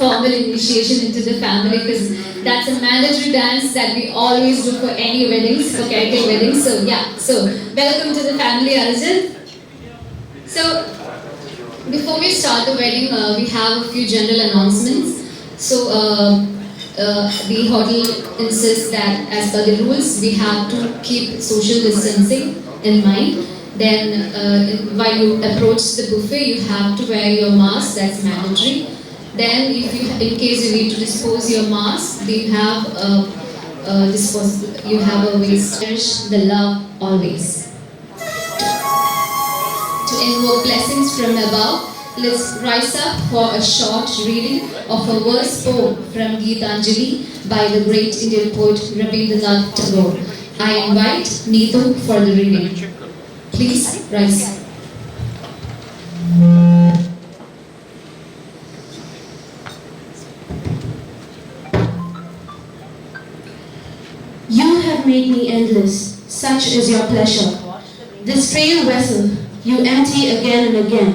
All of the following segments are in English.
formal initiation into the family because that's a mandatory dance that we always do for any weddings, for character weddings. So yeah, so welcome to the family, Arjun. So before we start the wedding, we have a few general announcements. So the hotel insists that as per the rules, we have to keep social distancing in mind. Then, while you approach the buffet, you have to wear your mask. That's mandatory. Then, if you, in case you need to dispose your mask, you have you have a waste. Cherish the love always. To invoke blessings from above, let's rise up for a short reading of a verse poem from Geetanjali by the great Indian poet Rabindranath Tagore. I invite Neetu for the reading. Please rise. You have made me endless, such is your pleasure. This frail vessel you empty again and again,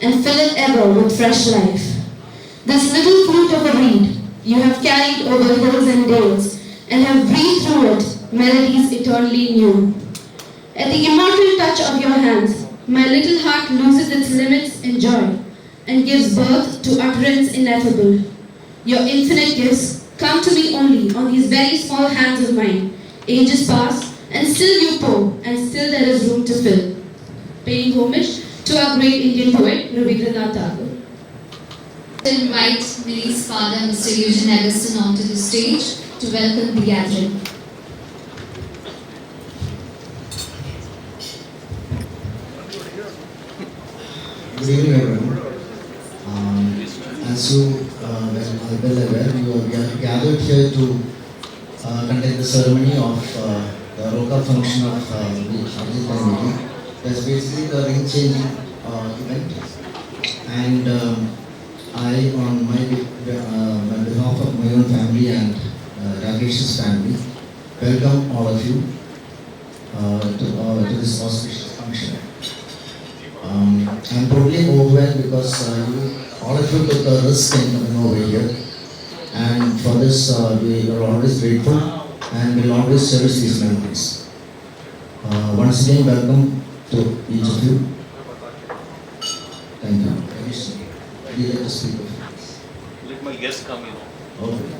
and fill it ever with fresh life. This little flute of a reed you have carried over hills and dales, and have breathed through it melodies eternally new. At the immortal touch of your hands, my little heart loses its limits in joy, and gives birth to utterance ineffable. Your infinite gifts come to me only on these very small hands of mine. Ages pass, and still you pour, and still there is room to fill. Paying homage to our great Indian poet, Rabindranath Tagore. I invite Millie's father, Mr. Eugene Augustine, onto the stage to welcome the gathering. Good evening, everyone. As you are well aware, we are gathered here to conduct the ceremony of the Roka function of the Arjit Committee. That's basically the ring changing event. And I, on my behalf of my own family and Ragesh's family, welcome all of you to this auspicious function. I'm totally overwhelmed because all of you took the risk in coming over here, and for this we are always grateful and will always cherish these memories. Once again, welcome to each of you. Thank you. Would you like to speak with me? Let my guests come in. Okay.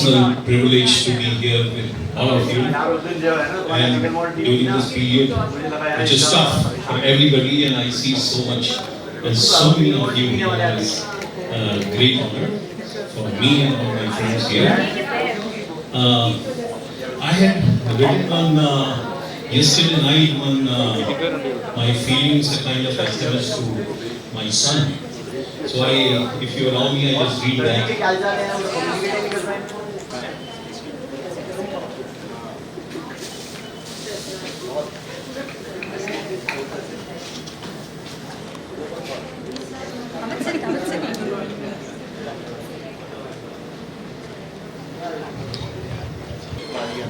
personal privilege to be here with all of you. And during this period, which is tough for everybody, and I see so much and so many of you here, is a great honor for me and all my friends here. I had written on yesterday night on my feelings, a kind of SMS to my son. So if you allow me, I just read that.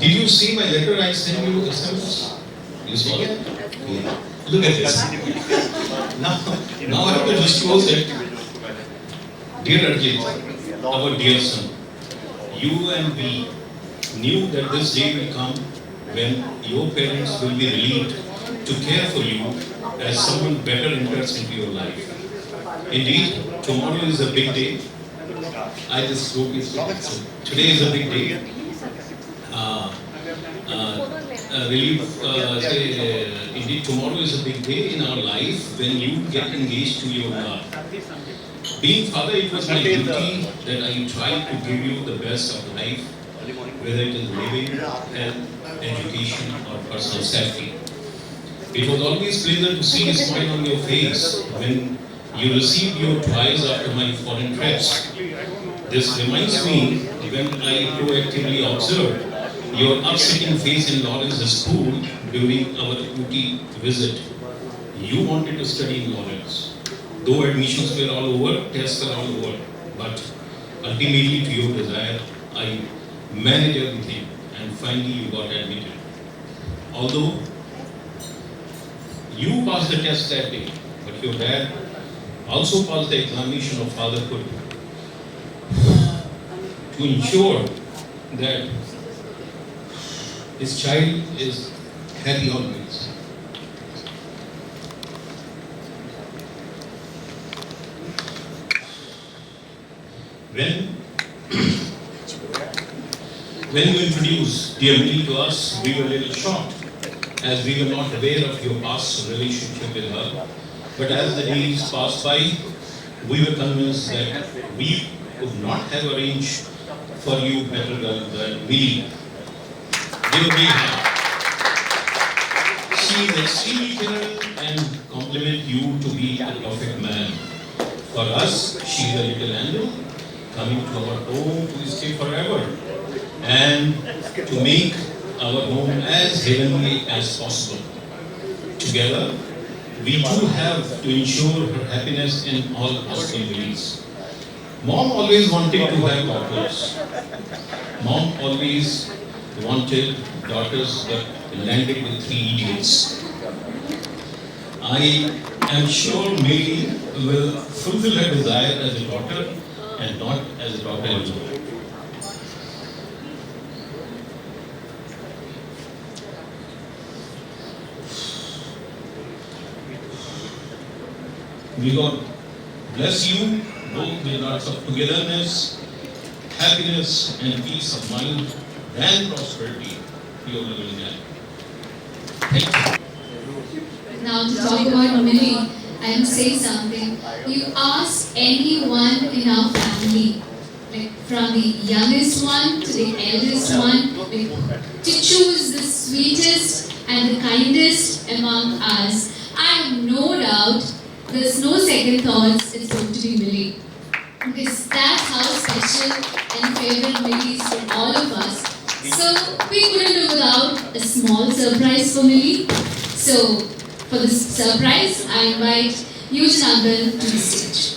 Did you see my letter I sent you SMS? You saw it? Yeah. Look at this. Now I have to disclose it. Dear Arjit, our dear son, you and we knew that this day will come when your parents will be relieved to care for you as someone better enters into your life. Indeed, tomorrow is a big day. I just wrote it. So today is a big day. Indeed, tomorrow is a big day in our life when you get engaged to your love. Being father, it was my duty that I tried to give you the best of life, whether it is living, health, education, or personal safety. It was always pleasant to see a smile on your face when you received your prize after my foreign trips. This reminds me when I proactively observed your upsetting face in Lawrence's school during our Ooty visit. You wanted to study in Lawrence. Though admissions were all over, tests were all over, but ultimately to your desire, I managed everything and finally you got admitted. Although you passed the test that day, but your dad also passed the examination of fatherhood to ensure that his child is happy always. When you introduced dear Millie to us, we were a little shocked as we were not aware of your past relationship with her. But as the days passed by, we were convinced that we could not have arranged for you better girl than Millie. Give a big hand. She is extremely caring and compliment you to be a perfect man. For us, she is a little angel coming to our home to stay forever and to make our home as heavenly as possible. Together, we too have to ensure her happiness in all possible ways. Mom always wanted to have daughters. Mom always wanted daughters but landed with 3 idiots. I am sure Millie will fulfill her desire as a daughter and not as a daughter-in-law. May God bless you both with lots of togetherness, happiness, and peace of mind and prosperity to your little man. Thank you. Now to talk about Millie, I will say something. You ask anyone in our family, like from the youngest one to the eldest one, like, to choose the sweetest and the kindest among us. I have no doubt, there's no second thoughts, it's going to be Millie. Because that's how special and favorite Millie is for all of us. So we couldn't do without a small surprise for Millie. So for this surprise, I invite Eugene Uncle to the stage.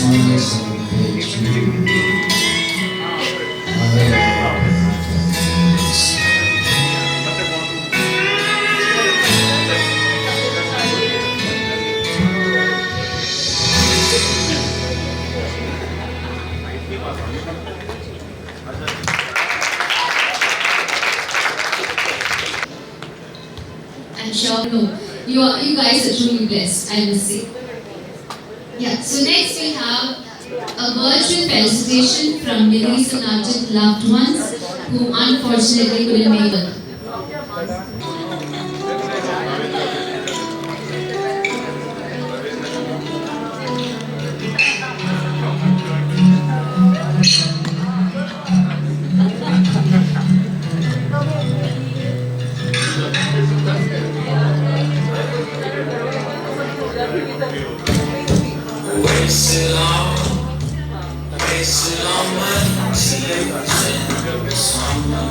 songs on page 2 I'm sure you guys are truly blessed, I must say. Yeah, so next we have a virtual felicitation from Nidhi's and Arjun loved ones who unfortunately couldn't make it. Wasted on my tears in summer.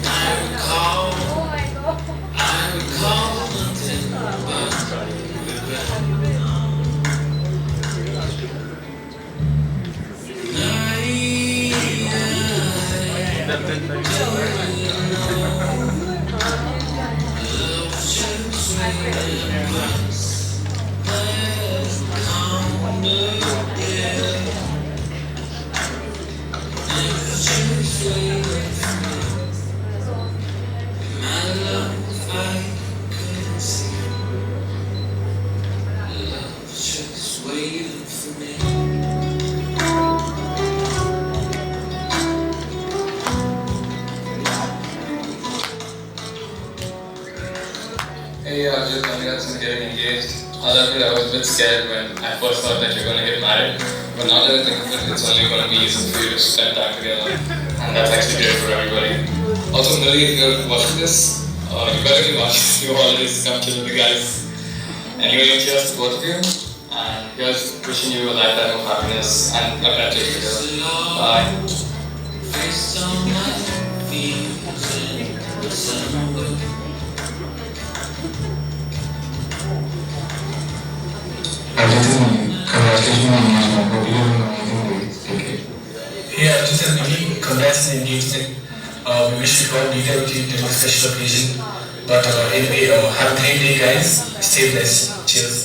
I recall nothing but just waiting for me. Hey, Arjun, congrats on getting engaged. I was a bit scared when I first thought that you're going to get married. But now that I think of it, it's only going to be easy for you to spend time together. And that's actually great for everybody. Also, Millie, if you're watching this, you better be watching. You always come to the guys. Anyway, cheers to both of you. And here's wishing you a lifetime of happiness and a better together. Bye. Based on my feelings in December. Yeah, just a really congrats on the engagement. We wish we could be there with you during this special occasion. But anyway, have a great day, guys. Stay blessed. Cheers.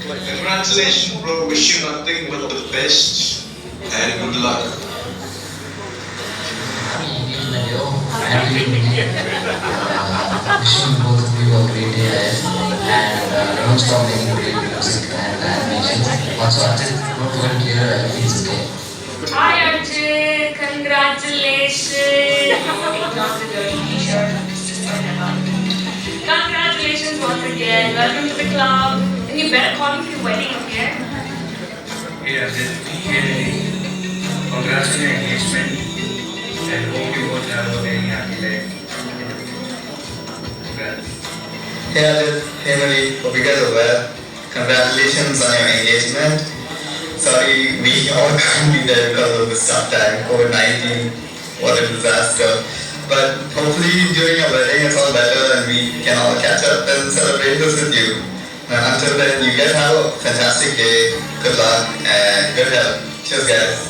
Congratulations, bro. Wish you nothing but the best and good luck. Wishing both of you a great day ahead and don't stop making great music and animations. Also, Arjun, don't forget to hear everything's okay. Hi Arjun, congratulations! Not the dirty t-shirt. Congratulations once again. Welcome to the club. And you better call me for your wedding, okay? Hey, Arjun. Hey, congrats on your engagement. And hope you both have a very happy life. Congrats. Hey Adit, hey Marie, hope you guys are well. Congratulations on your engagement. Sorry, we all can't be there because of this tough time, COVID-19, what a disaster. But hopefully during your wedding it's all better and we can all catch up and celebrate this with you. Until then, you guys have a fantastic day, good luck and good health. Cheers guys.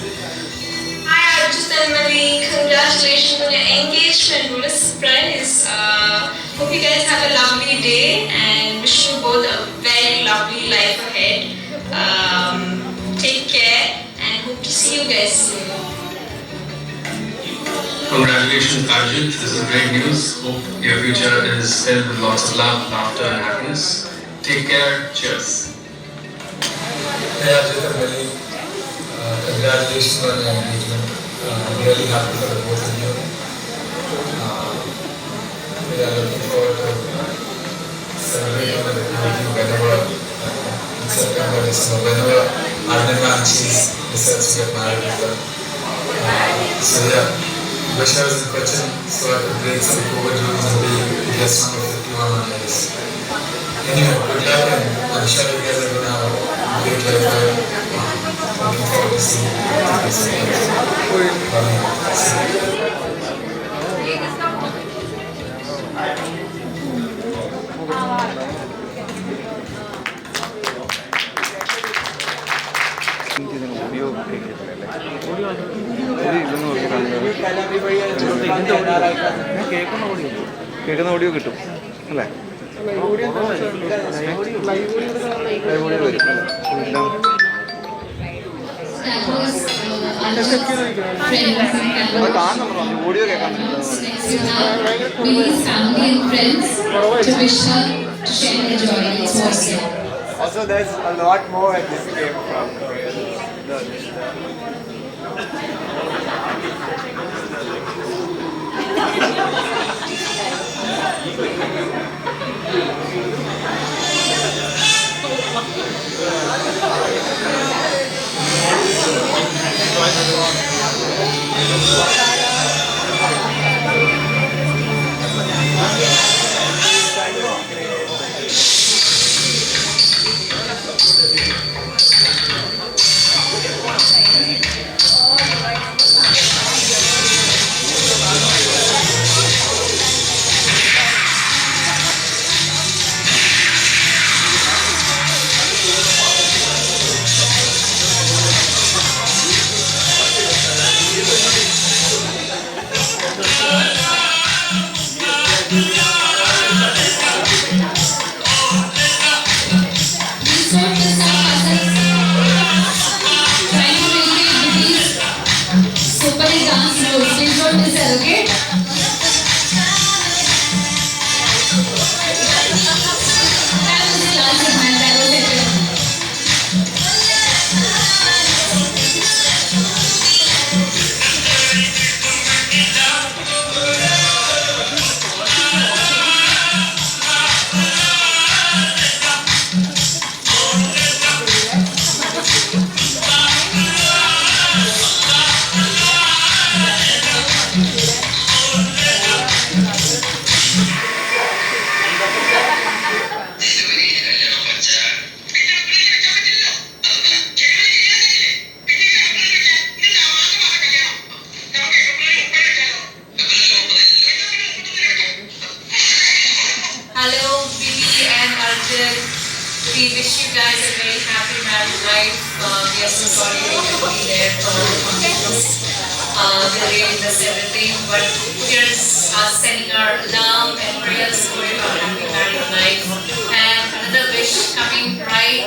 Hi Arjun and Marie, congratulations on your engagement. What a surprise. Hope you guys have a lovely day and wish you both a very lovely life ahead. Take care and hope to see you guys soon. Congratulations, Arjun. This is great news. Hope your future is filled with lots of love, laughter, and happiness. Take care. Cheers. Hey Arjun and Marie, congratulations on your engagement. I'm really happy for the both of you. We are looking forward to celebrating with you whenever in September, December, whenever Arjun and she decides to get married with them. So yeah, Vishal is the question, so I could break some COVID rules and be guest number 51 on the list. Anyway, good luck and I'm sure you guys are going to have a great life ahead. Looking forward to seeing you. Bye. കേൾക്കുന്ന audio കിട്ടും അല്ലേ? Live audio വരും. That was Arjun's friends and family. Audio കേൾക്കാൻ Next you have Billy's family and friends to wish her to share their joy. Let's watch them. Also, there's a lot more where this came from. Please note the staff assets trying to recreate Billy's super hit dance moves. Please note this, okay? That was the last segment. That was it. Hello, Billy and Arjun. We wish you guys a very happy married life. We are so sorry we couldn't be there for all the functions. We missed everything, but here's us sending our love and prayers for your happy married life. And another wish coming right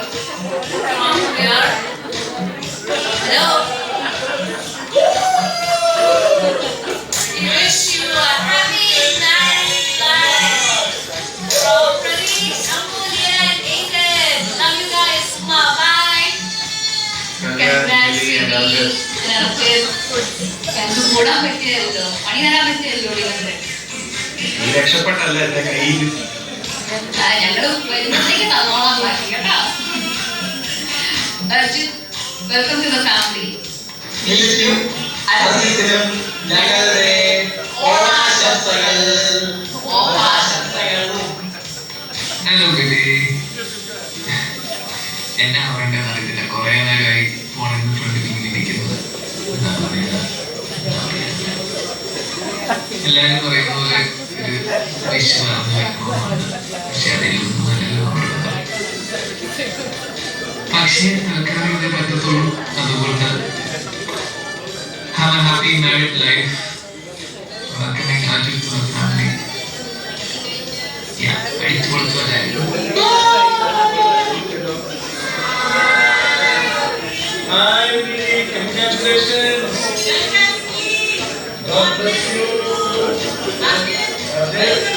from here. Hello. We wish you a happy married life. From Pradeep, Amelia, and Ethan. Love you guys. Bye. Congrats, Billy and Arjun. കൂടാൻ പറ്റിയല്ലോ പണി തരാൻ പറ്റിയല്ലോ രക്ഷപ്പെട്ടല്ലേ എന്റെ കയ്യിൽ ഞങ്ങള് വരുമ്പോഴത്തേക്ക് തന്നോളാൻ പറ്റി കേട്ടോ. Welcome to the family. ഞങ്ങളുടെ ഓണാശംസകൾ. Hello baby. എന്നാ പറയണ്ടെന്ന് അറിയത്തില്ല. കുറെ നേരമായി ഫോണിൽ ഫ്രണ്ടിൽ ഇങ്ങനെ ഇരിക്കുന്നത്. എന്താ പറയുക, എല്ലാവരും പറയുന്ന പോലെ ഒരു വിഷ് നടന്നു വരണമെന്നാണ്. പക്ഷെ അതിലൊന്നുമല്ലല്ലോ. പക്ഷേ തൽക്കാലം ഇത് പറ്റത്തുള്ളൂ. അതുകൊണ്ട് have a happy married life. Welcoming Arjun to the family. Yeah, very cool for that. Hi, Billy. Congratulations. God bless you. Happy married life.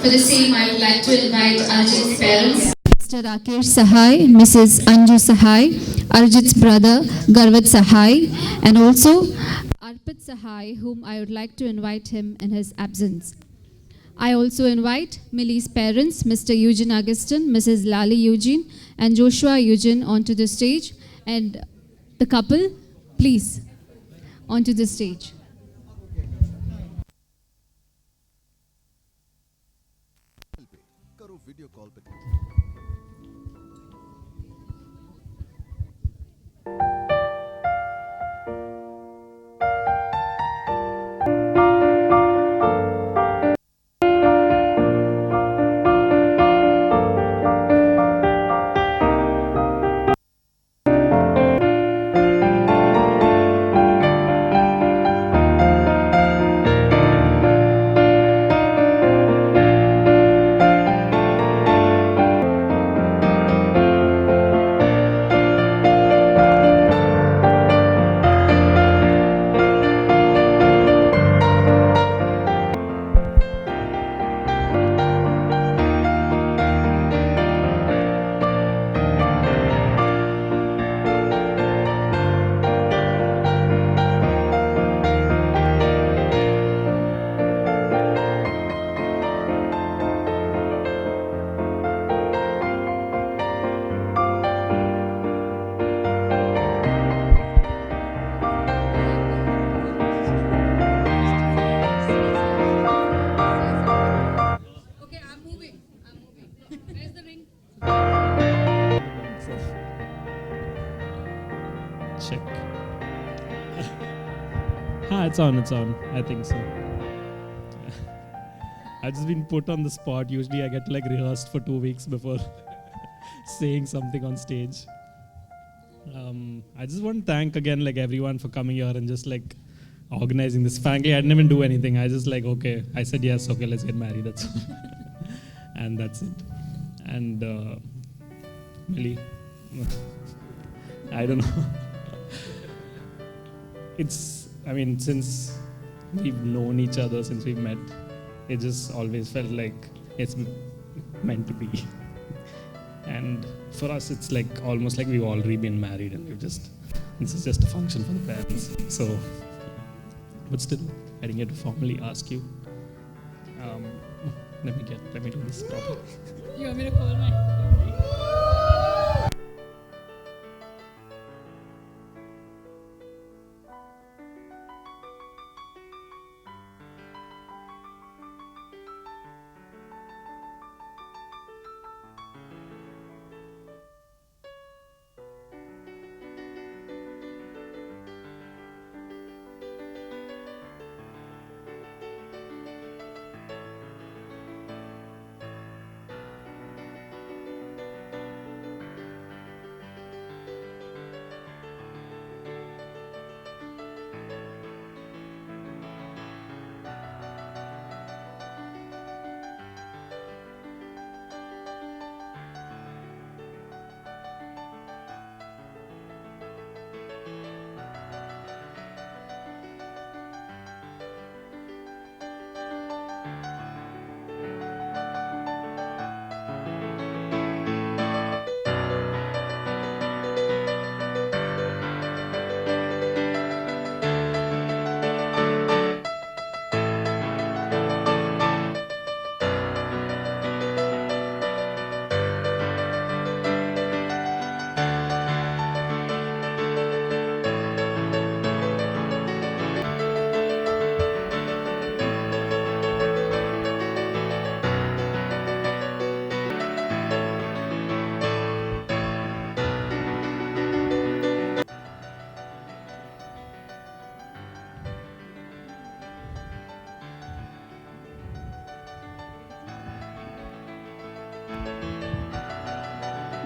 For the same, I would like to invite Arjun's parents. Mr. Rakesh Sahai, Mrs. Anju Sahai, Arjit's brother Garvat Sahai, and also Arpit Sahai, whom I would like to invite him in his absence. I also invite Millie's parents, Mr. Eugene Augustin, Mrs. Lali Eugene, and Joshua Eugene onto the stage, and the couple, please, onto the stage. Check. It's on. I think so. I've just been put on the spot. Usually I get like rehearsed for 2 weeks before saying something on stage. I just want to thank again like everyone for coming here and just like organizing this. Frankly, I didn't even do anything. I just like, okay, I said yes, okay, let's get married. That's all. And that's it. And Millie, I don't know. Since we've known each other, since we've met, it just always felt like it's meant to be. And for us, it's like almost like we've already been married and this is just a function for the parents. So, but still, I didn't get to formally ask you. Let me do this properly. You want me to call my...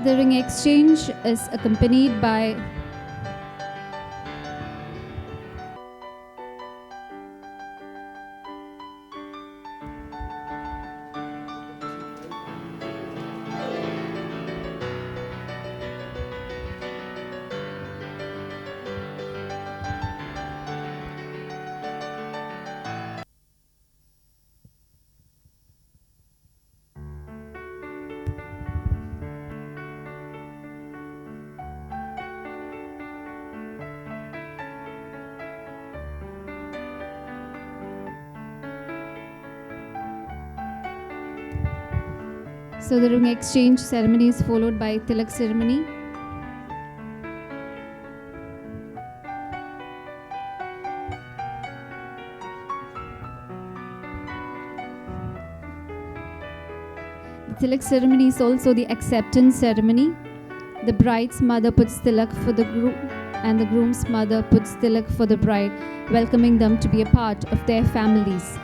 The ring exchange is accompanied by So the ring exchange ceremony is followed by Tilak ceremony. The Tilak ceremony is also the acceptance ceremony. The bride's mother puts tilak for the groom and the groom's mother puts tilak for the bride, welcoming them to be a part of their families.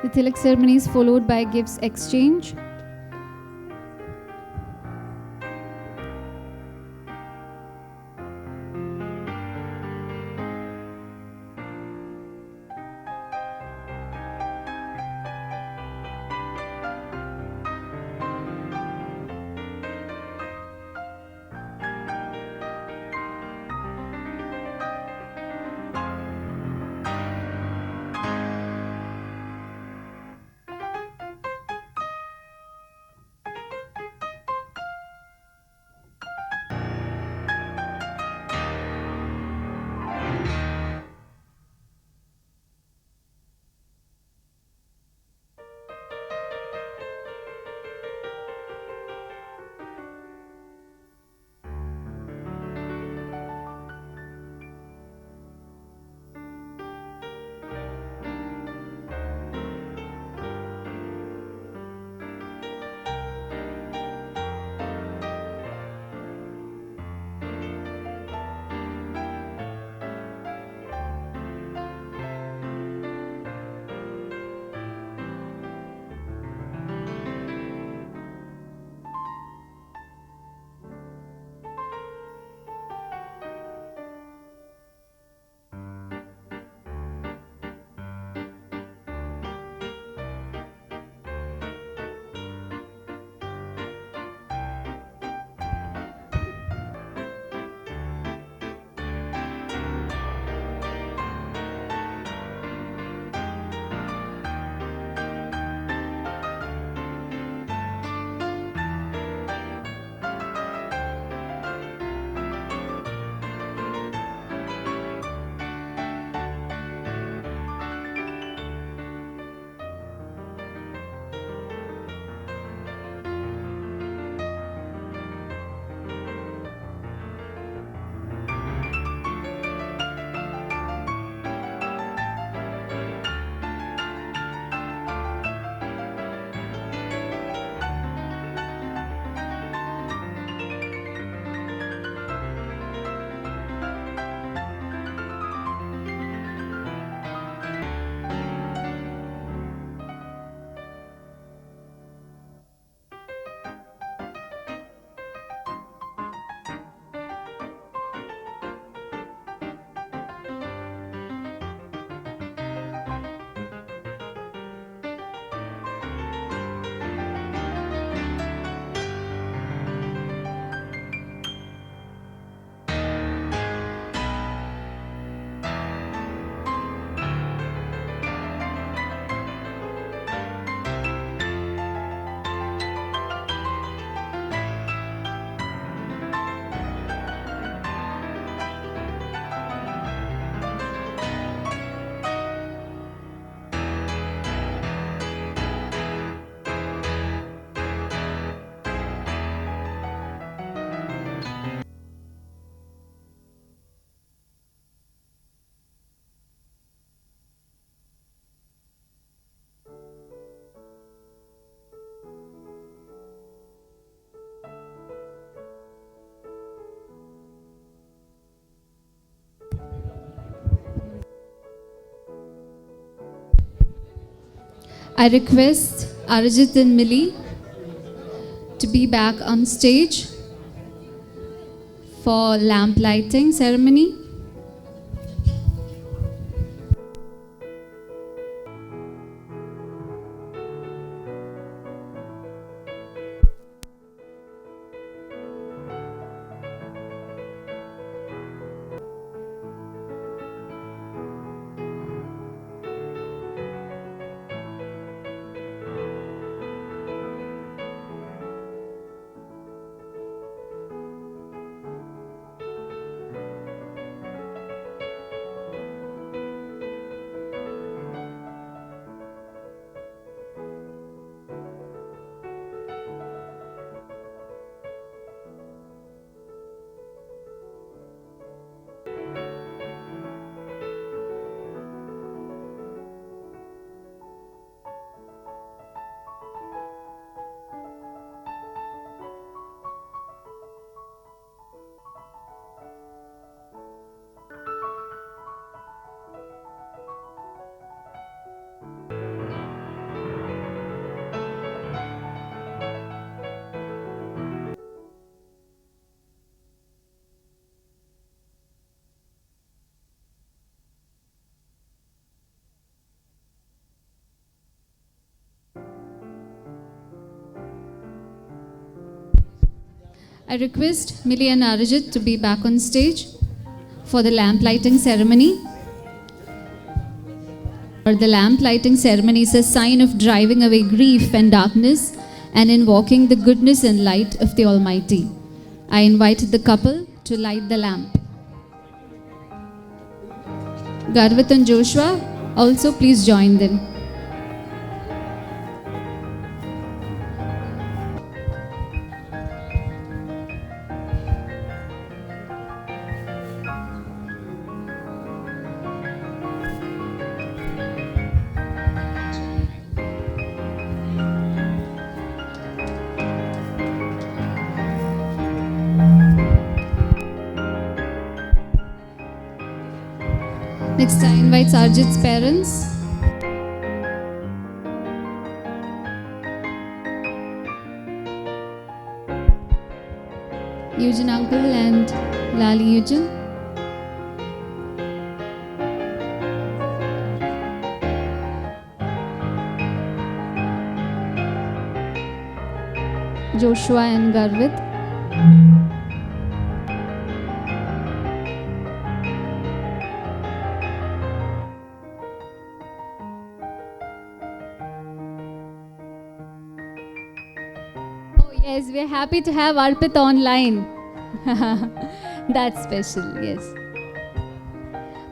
The Tilak ceremony is followed by gifts exchange. I request Arijit and Millie to be back on stage for lamp lighting ceremony. I request Millie and Arijit to be back on stage for the lamp lighting ceremony. The lamp lighting ceremony is a sign of driving away grief and darkness and invoking the goodness and light of the Almighty. I invite the couple to light the lamp. Garvat and Joshua, also please join them. Next, I invite Arjit's parents. Eugene uncle and Lali Eugene. Joshua and Garvit. Yes, we are happy to have Arpit online. That's special, yes.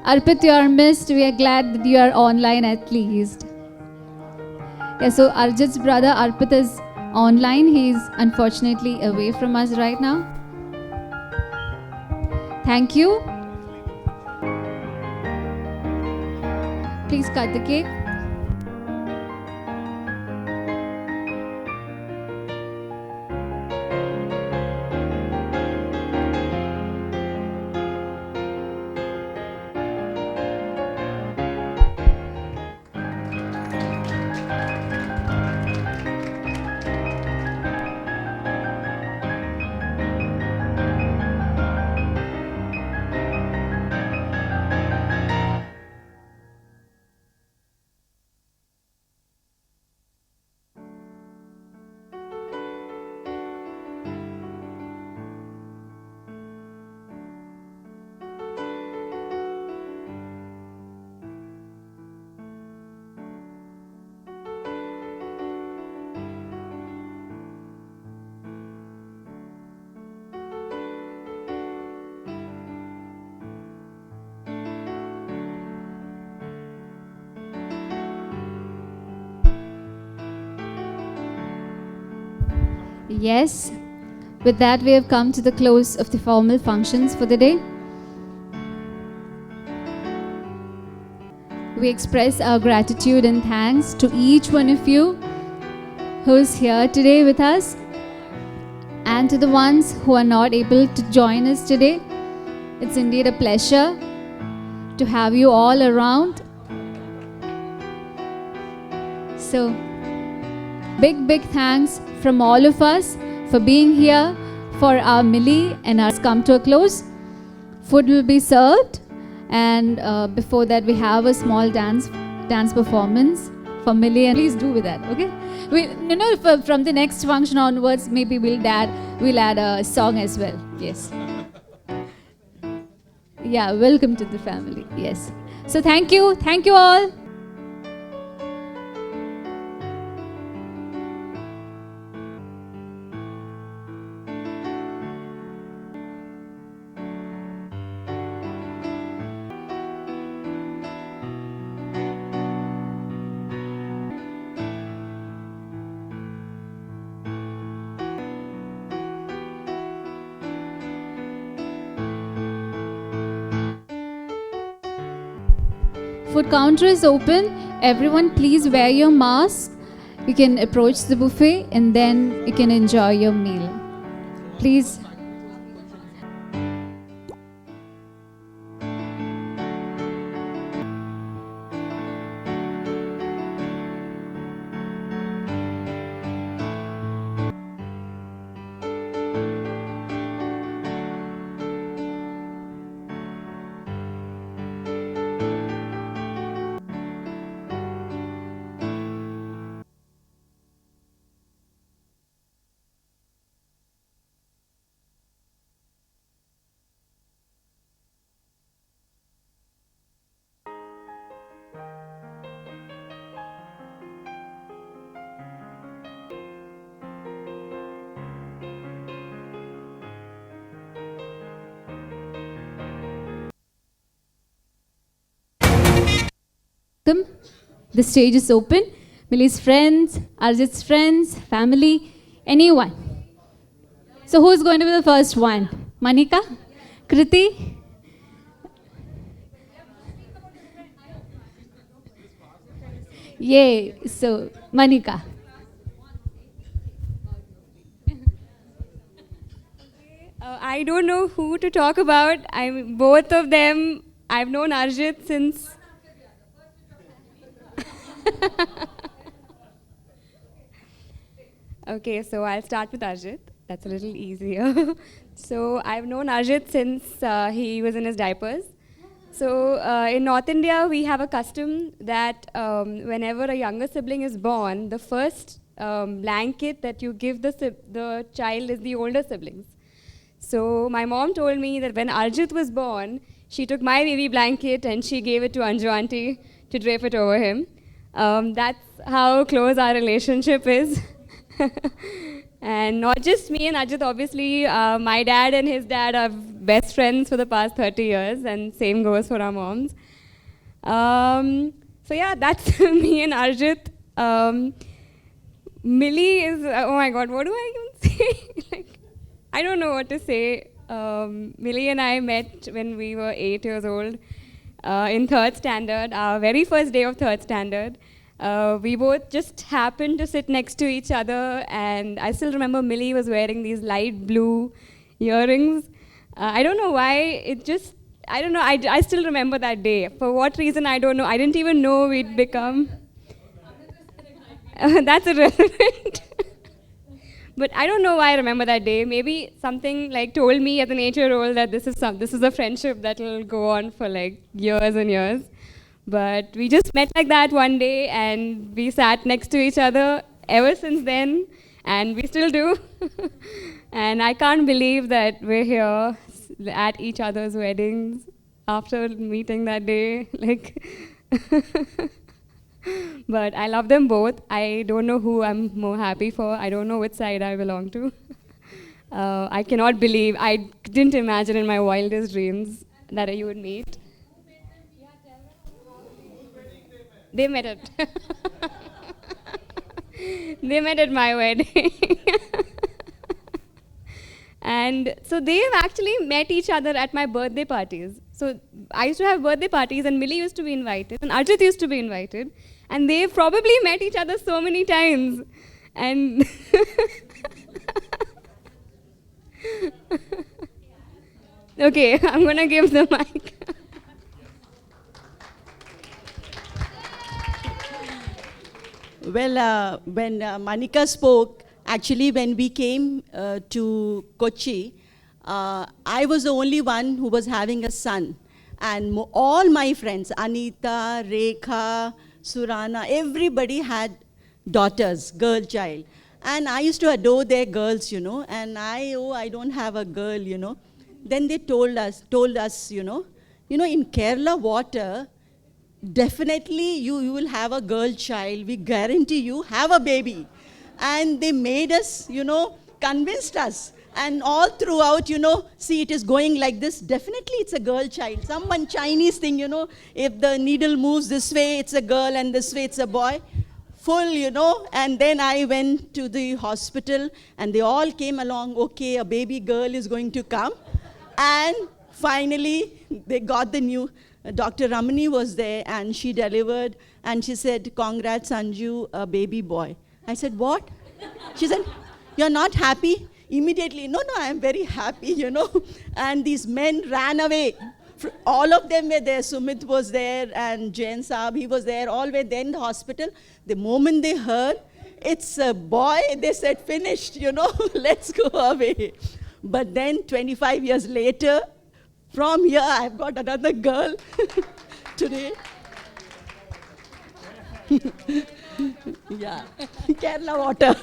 Arpit, you are missed. We are glad that you are online at least. Yeah, so Arjit's brother Arpit is online. He is unfortunately away from us right now. Thank you. Please cut the cake. Yes, with that we have come to the close of the formal functions for the day. We express our gratitude and thanks to each one of you who is here today with us, and to the ones who are not able to join us today. It's indeed a pleasure to have you all around. So, big thanks from all of us for being here for our Millie and ours come to a close. Food will be served, and before that we have a small dance performance for Millie, and please do with that, okay? From the next function onwards, maybe we'll add a song as well. Yes. Yeah, welcome to the family. Yes. So thank you all. Food counter is open. Everyone, please wear your mask. You can approach the buffet and then you can enjoy your meal. Please. Welcome. The stage is open. Millie's friends, Arjit's friends, family, anyone. So who's going to be the first one? Manika? Kriti? Yay. So, Manika. I don't know who to talk about. Both of them, I've known Arjit since... Okay, so I'll start with Arjit. That's a little easier. So I've known Arjit since he was in his diapers. So in North India, we have a custom that whenever a younger sibling is born, the first blanket that you give the child is the older siblings. So my mom told me that when Arjit was born, she took my baby blanket and she gave it to Anju auntie to drape it over him. That's how close our relationship is. And not just me and Arjit, obviously, my dad and his dad are best friends for the past 30 years, and same goes for our moms. So yeah, that's me and Arjit. Millie is, oh my God, what do I even say? I don't know what to say. Millie and I met when we were 8 years old in 3rd standard, our very first day of 3rd standard. We both just happened to sit next to each other, and I still remember Millie was wearing these light blue earrings. I don't know why, I don't know, I still remember that day. For what reason, I don't know. I didn't even know we'd become... That's irrelevant. But I don't know why I remember that day. Maybe something told me as an 8-year-old that this is a friendship that will go on for years and years. But we just met like that one day, and we sat next to each other ever since then, and we still do. And I can't believe that we're here at each other's weddings after meeting that day. But I love them both. I don't know who I'm more happy for. I don't know which side I belong to. I cannot believe, I didn't imagine in my wildest dreams that you would meet. They met at they met at my wedding. And so they've actually met each other at my birthday parties. So I used to have birthday parties, and Millie used to be invited, and Arjit used to be invited. And they've probably met each other so many times. And okay, I'm gonna give the mic. Well, when Manika spoke, actually, when we came to Kochi, I was the only one who was having a son. And all my friends, Anita, Rekha, Surana, everybody had daughters, girl child. And I used to adore their girls, you know, and I don't have a girl, you know. Then they told us, you know, in Kerala water, definitely you will have a girl child. We guarantee you have a baby. And they made us, you know, convinced us. And all throughout, you know, see, it is going like this. Definitely it's a girl child. Some Chinese thing, you know, if the needle moves this way, it's a girl, and this way, it's a boy. Full, you know. And then I went to the hospital, and they all came along, okay, a baby girl is going to come. And finally, they got the new, Dr. Ramani was there, and she delivered, and she said, congrats, Anju, a baby boy. I said, what? She said, you're not happy? Immediately, no, I'm very happy, you know. And these men ran away. All of them were there. Sumit was there, and Jain Saab, he was there. All were there in the hospital. The moment they heard, it's a boy, they said, finished, you know, let's go away. But then 25 years later, from here, I've got another girl today. Yeah, Kerala water.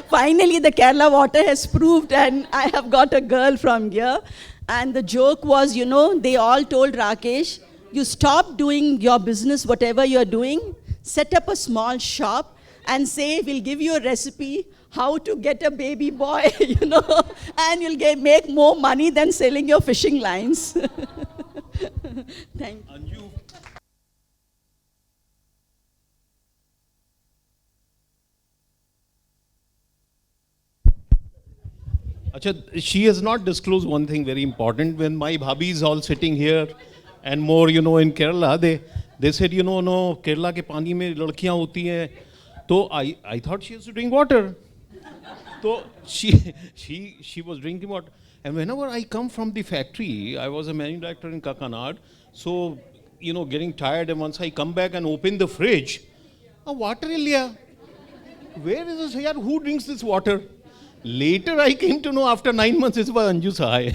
Finally, the Kerala water has proved, and I have got a girl from here. And the joke was, you know, they all told Rakesh, you stop doing your business, whatever you're doing, set up a small shop and say, we'll give you a recipe how to get a baby boy, you know, and you'll make more money than selling your fishing lines. Thank you. Acha, she has not disclosed one thing very important. When my bhabhi is all sitting here and more, you know, in Kerala, they said, you know, no, Kerala ke pani mein ladkiyan hoti hain. So I thought she was drinking water. So she was drinking water. And whenever I come from the factory, I was a managing director in Kakanad. So, you know, getting tired, and once I come back and open the fridge, water il liya. Where is this? Yaar, who drinks this water? Later I came to know after 9 months it was Anju Sahai.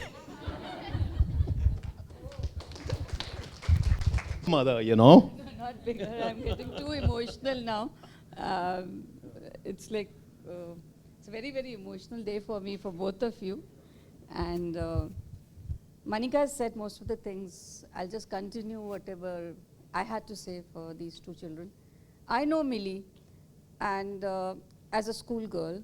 Mother, you know. Not bigger. I'm getting too emotional now. It's like, it's a very, very emotional day for me, for both of you. And Manika has said most of the things. I'll just continue whatever I had to say for these two children. I know Millie, and as a schoolgirl,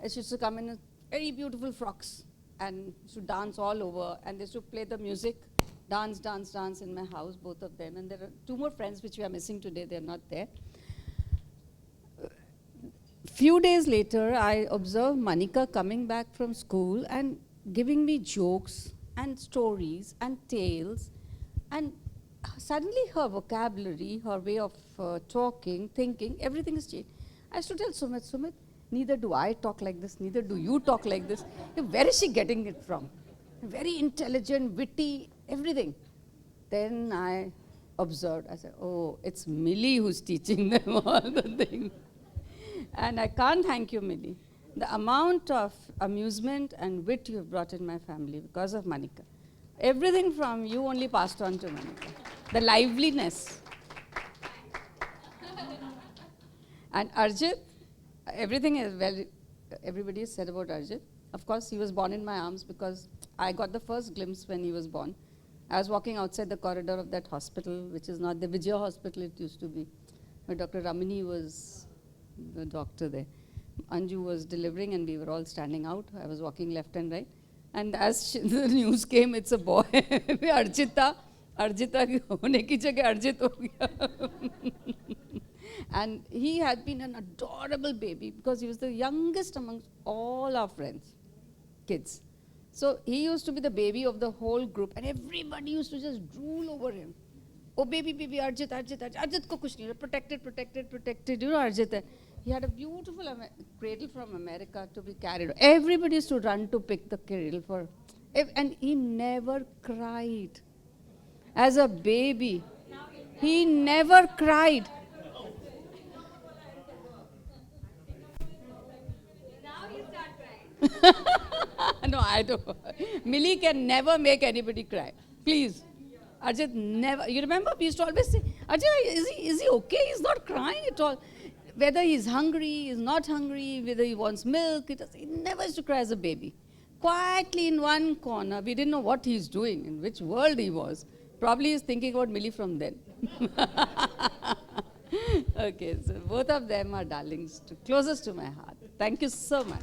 she used to come in very beautiful frocks and used to dance all over, and they used to play the music, dance in my house, both of them. And there are two more friends which we are missing today, they're not there. Few days later, I observed Manika coming back from school and giving me jokes and stories and tales, and suddenly her vocabulary, her way of talking, thinking, everything has changed. I used to tell Sumit, neither do I talk like this, neither do you talk like this. Where is she getting it from? Very intelligent, witty, everything. Then I observed, I said, oh, it's Millie who's teaching them all the things. And I can't thank you, Millie. The amount of amusement and wit you have brought in my family because of Manika. Everything from you only passed on to Manika. The liveliness. And Arjit, everything is well, everybody has said about Arjit. Of course, he was born in my arms because I got the first glimpse when he was born. I was walking outside the corridor of that hospital, which is not the Vijaya hospital it used to be, where Dr. Ramani was the doctor there. Anju was delivering and we were all standing out. I was walking left and right. And as the news came, it's a boy. Arjita hone ki jagah Arjit ho gaya. And he had been an adorable baby because he was the youngest amongst all our friends, kids. So he used to be the baby of the whole group, and everybody used to just drool over him. Oh, baby, Arjit ko kuch nahi, protected, you know Arjit. He had a beautiful cradle from America to be carried. Everybody used to run to pick the cradle for, and he never cried. As a baby, he never cried. No, I don't. Millie can never make anybody cry. Please. Arjit never. You remember we used to always say, Arjit, is he okay? He's not crying at all. Whether he's hungry, he's not hungry, whether he wants milk, he never used to cry as a baby. Quietly in one corner, we didn't know what he's doing, in which world he was. Probably he's thinking about Millie from then. Okay, so both of them are darlings, closest to my heart. Thank you so much.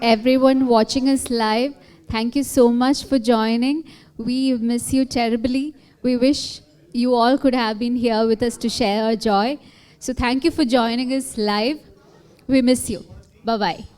everyone watching us live, thank you so much for joining. We miss you terribly. We wish you all could have been here with us to share our joy. So thank you for joining us live. We miss you. Bye-bye.